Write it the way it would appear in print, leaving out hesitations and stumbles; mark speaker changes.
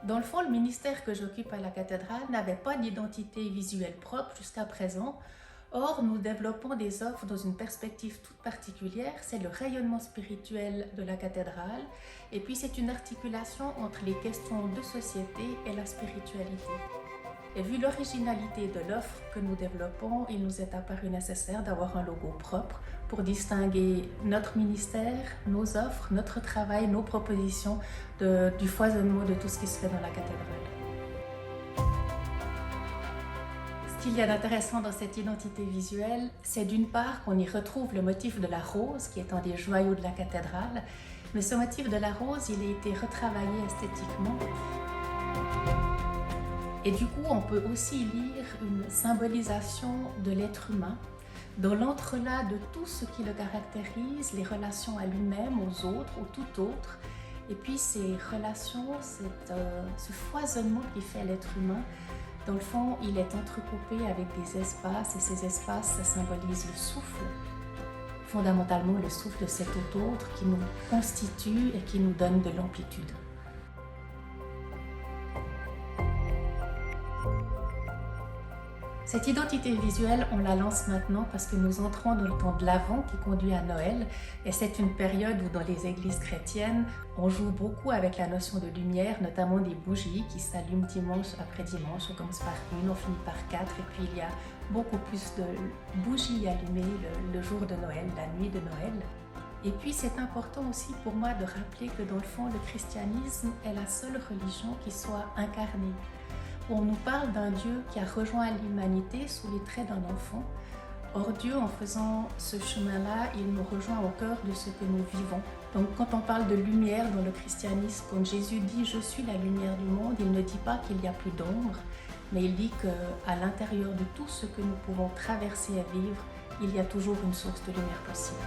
Speaker 1: Dans le fond, le ministère que j'occupe à la cathédrale n'avait pas d'identité visuelle propre jusqu'à présent. Or, nous développons des offres dans une perspective toute particulière, c'est le rayonnement spirituel de la cathédrale, et puis c'est une articulation entre les questions de société et la spiritualité. Et vu l'originalité de l'offre que nous développons, il nous est apparu nécessaire d'avoir un logo propre pour distinguer notre ministère, nos offres, notre travail, nos propositions du foisonnement de tout ce qui se fait dans la cathédrale. Ce qu'il y a d'intéressant dans cette identité visuelle, c'est d'une part qu'on y retrouve le motif de la rose, qui est un des joyaux de la cathédrale, mais ce motif de la rose, il a été retravaillé esthétiquement. Et du coup, on peut aussi lire une symbolisation de l'être humain, dans l'entrelac de tout ce qui le caractérise, les relations à lui-même, aux autres, au tout autre, et puis ces relations, ce foisonnement qui fait l'être humain. Dans le fond, il est entrecoupé avec des espaces, et ces espaces, ça symbolise le souffle. Fondamentalement, le souffle de cet autre qui nous constitue et qui nous donne de l'amplitude. Cette identité visuelle, on la lance maintenant parce que nous entrons dans le temps de l'Avent qui conduit à Noël, et c'est une période où dans les églises chrétiennes, on joue beaucoup avec la notion de lumière, notamment des bougies qui s'allument dimanche après dimanche. On commence par une, on finit par 4, et puis il y a beaucoup plus de bougies allumées le jour de Noël, la nuit de Noël. Et puis c'est important aussi pour moi de rappeler que dans le fond, le christianisme est la seule religion qui soit incarnée. On nous parle d'un Dieu qui a rejoint l'humanité sous les traits d'un enfant. Or Dieu, en faisant ce chemin-là, il nous rejoint au cœur de ce que nous vivons. Donc quand on parle de lumière dans le christianisme, quand Jésus dit « Je suis la lumière du monde », il ne dit pas qu'il n'y a plus d'ombre, mais il dit qu'à l'intérieur de tout ce que nous pouvons traverser et vivre, il y a toujours une source de lumière possible.